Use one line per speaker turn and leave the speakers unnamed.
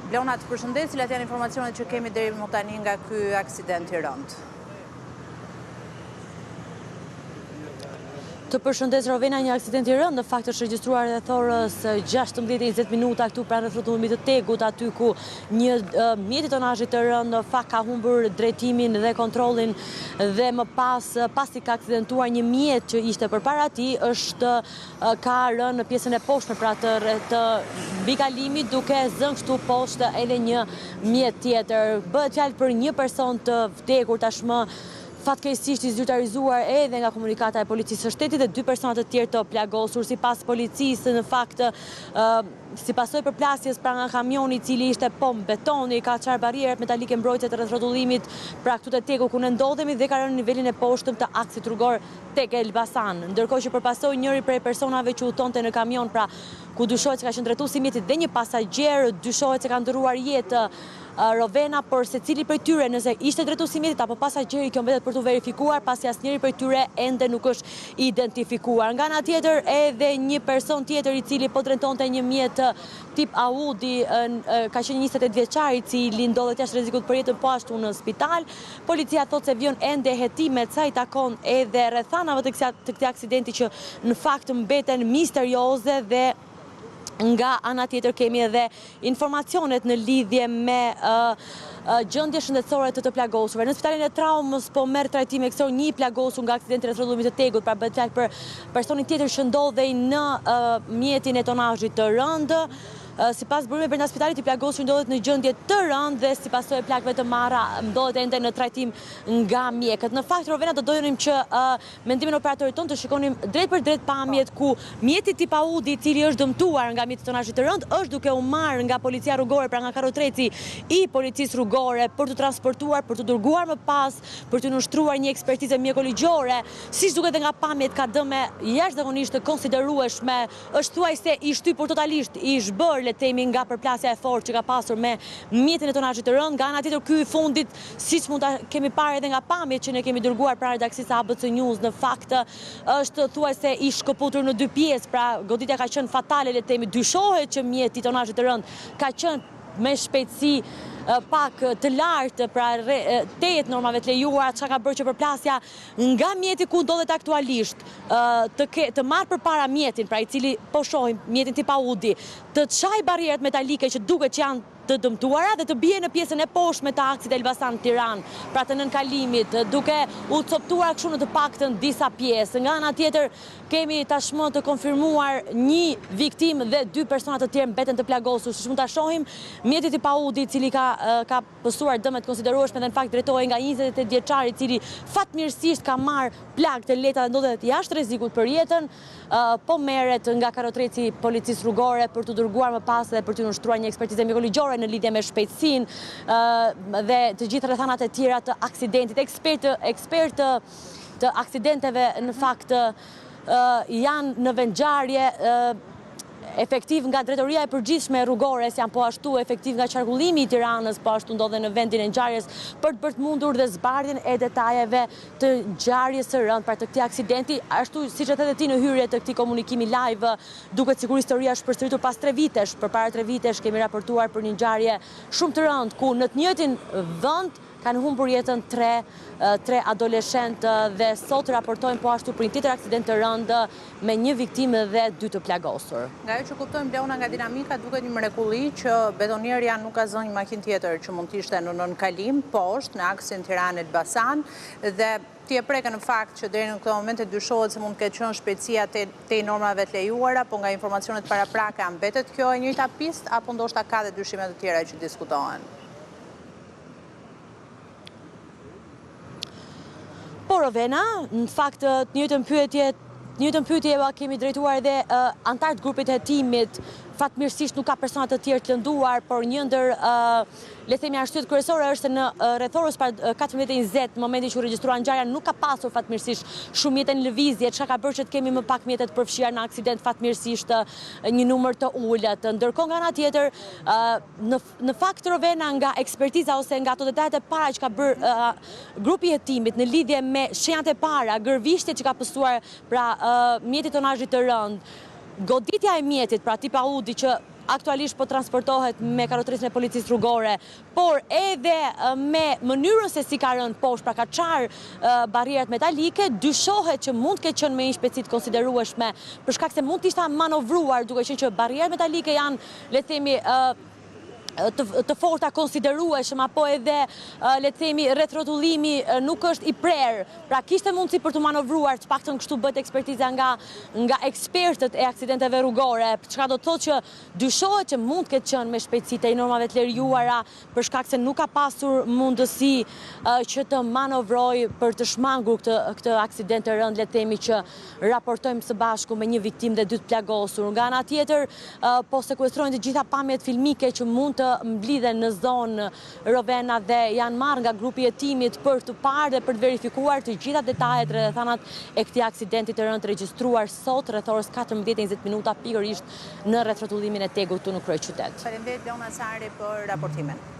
Leona, të përshëndes, cilat janë informacionet që kemi deri më tani nga ky aksident i rënd?
Të përshëndes Rovena, një aksident i rënd në fakt është regjistruar rreth orës 16:20 minuta këtu pranë rrethullimit të Tegut, aty ku një mjet i tonazhit të rënd në fakt ka humbur drejtimin dhe kontrollin dhe më pasi ka aksidentuar një mjet që ishte përpara tij, ka rënë në pjesën e poshtme pra të mbikalimit, duke zënë kështu poshtë edhe një mjet tjetër. Bëhet fjalë për një person të vdekur tashmë, fatkeqësisht i zyrtarizuar edhe nga komunikata e policisë së shtetit dhe 2 persona të tjerë të plagosur. Sipas policisë, në fakt, si pasojë përplasjes pra nga kamioni i cili ishte pom betoni, ka çarë barrierat metalike mbrojtëse të rreth rrotullimit pra këtu te Tegu ku ne ndodhemi dhe ka rënë në nivelin e poshtëm të aksit rrugor tek Elbasan. Ndërkohë që përpasoi njëri prej personave që udhtonte në kamion, pra ku dyshohet se ka qenë drejtuesi i mjetit dhe një pasagjer, dyshohet se ka ndëruar jetë Rovena, por secili prej tyre nëse ishte drejtuesi i mjetit apo pasagjeri, kjo mbetet për të verifikuar, pasi asnjëri prej tyre ende nuk është identifikuar. Nga ana tjetër, edhe një person tjetër i cili po drejtonte një mjet tip Audi, ka qenë 28 vjeçar, i cili ndodhet jashtë rrezikut për jetën, po ashtu në spital. Policia thotë se vjen ende hetimet sa i takon edhe rrethanave të këtij aksidenti që në fakt mbeten misterioze dhe nga ana tjetër kemi edhe informacionet në lidhje me gjendje shëndetësore të plagosurve. Në spitalin e traumës po merr trajtim mjekësor një plagosur nga aksidenti rreth rrotullimit të Tegut, pra bëhet fjalë për personin tjetër që ndodhej në mjetin e tonazhit të rënd. Sipas burimeve brenda spitalit, i plagosur ndodhet në gjendje të rëndë dhe si pasojë plagëve të marra ndodhet ende në trajtim nga mjekët. Në fakt, Rovena, do donim që mendimin e operatorit tonë të shikonim drejt për drejt pamjet ku mjeti tip Audi, i cili është dëmtuar nga mjeti tonazhit të rënd, është duke u marrë nga policia rrugore, pra nga karotreci i policisë rrugore për të transportuar, për të dërguar më pas, për të nushtruar një ekspertizë mjekoligjore. Siç duket nga pamjet, ka dëme jashtëzakonisht të konsiderueshme, është thuajse i shtypur totalisht, i zhbër le themi nga përplasja e fortë që ka pasur me mjetin e tonazhit të rënd. Nga ana tjetër, ky i fundit, siç mund ta kemi parë edhe nga pamjet që ne kemi dërguar pranë redaksisë ABC News, në fakt është thuajse i shkëputur në 2 pjesë, pra goditja ka qenë fatale, le themi. Dyshohet që mjeti i tonazhit të rënd ka qenë me shpejtësi pak të lartë, pra tejet normave të lejuara, çka ka bërë që përplasja nga mjeti ku ndodhet aktualisht të marrë përpara mjetin, pra i cili po shohim mjetin tip Audi, të çajë barrierat metalike që duket që janë të dëmtuara dhe të bie në pjesën e poshtme të aksit Elbasan Tiranë, pra të nënkalimit, duke u coptuar kështu në të paktën disa pjesë. Nga ana tjetër, kemi tashmë të konfirmuar një viktimë dhe 2 persona të tjerë mbeten të plagosur. Siç mund ta shohim, mjeti tip Audi, i cili ka pësuar dëme të konsiderueshme dhe në fakt drejtohej nga 28 vjeçar, i cili fatmirësisht ka marrë plagë të lehta dhe ndodhet jashtë rrezikut për jetën, po merret nga karotreci policisë rrugore për të dërguar më pas dhe për të nushtruar një ekspertizë mjekoligjore në lidhje me shpejtësinë dhe të gjithë rrethanat e tjera të aksidentit. Ekspertë të aksidenteve në fakt janë në vendngjarje, efektiv nga drejtoria e përgjithshme rrugore, janë po ashtu efektiv nga qarkullimi i Tiranës, po ashtu ndodhen në vendin e ngjarjes për të bërë mundur dhe zbardhjen e detajeve të ngjarjes së rënd, pra të këtij aksidenti, ashtu siç e thënë ti në hyrje të këtij komunikimi live, duket sikur historia është përsëritur pas 3 vitesh. Përpara 3 vitesh kemi raportuar për një ngjarje shumë të rënd ku në të njëjtin vend kanë humbur jetën 3 adoleshentë dhe sot raportojnë po ashtu për një tjetër aksident të rënd me 1 viktimë dhe 2 të plagosur.
Nga ajo që kuptojmë, Leona, nga dinamika, duket një mrekulli që betonierja nuk ka zënë një makinë tjetër që mund të ishte në nënkalim poshtë në aksin Tiranë-Elbasan dhe ti e preke në fakt që deri në këtë moment dyshohet se mund të ketë qenë shpejtësia te normave të lejuara, po nga informacionet paraprake mbetet kjo e njëjta pistë apo ndoshta ka dhe dyshime të tjera që diskutohen?
Po, Rovena, në fakt të njëjtën pyetje kemi drejtuar edhe antarët grupit hetimit. Fatmirësisht nuk ka persona të tjerë të lënduar, por një ndër le themi arsyet kryesore është se në rreth orës 14:20 në momentin që u regjistrua ngjarja nuk ka pasur fatmirësisht shumë mjete në lëvizje, çka ka bërë që të kemi më pak mjete të përfshira në aksident, fatmirësisht një numër të ulët. Ndërkohë nga ana tjetër, në fakt, Rovena, nga ekspertiza ose nga ato detajet e para që ka bërë grupi i hetimit në lidhje me shenjat e para, gërvishtjet që ka pësuar pra mjeti tonazhit të rënd, goditja e mjetit, pra tip Audi që aktualisht po transportohet me karroterisën e policisë rrugore, por edhe me mënyrën se si ka rënë poshtë, pra ka qarë barrierat metalike, dyshohet që mund të ketë qenë me një shpejtësi të konsiderueshme, për shkak se mund të ishte manovruar, duke qenë që barrierat metalike janë, le të themi, të forta konsiderueshëm, apo edhe, le të themi, rrethrotullimi nuk është i prerë. Pra kishte mundësi për të manovruar, të paktën kështu bëhet ekspertiza nga ekspertët e aksidenteve rrugore, çka do të thotë që dyshohet që mund të ketë qenë me shpejtësitë e normave të lejuara, për shkak se nuk ka pasur mundësi që të manovrojë për të shmangur këtë aksident të rënd, le të themi, që raportojmë së bashku me një viktimë dhe 2 të plagosur. Nga ana tjetër, po sekuestrojnë të gjitha pamjet filmike që mund të mblidhen në zonë Rovena dhe janë marrë nga grupi i hetimit për të parë dhe për të verifikuar të gjitha detajet rrethana e këtij aksidenti të rënd regjistruar sot rreth orës 14:20 minuta pikërisht në rrethotullimin e Tegut këtu në kryeqytet.
Faleminderit Lona Sari për raportimin.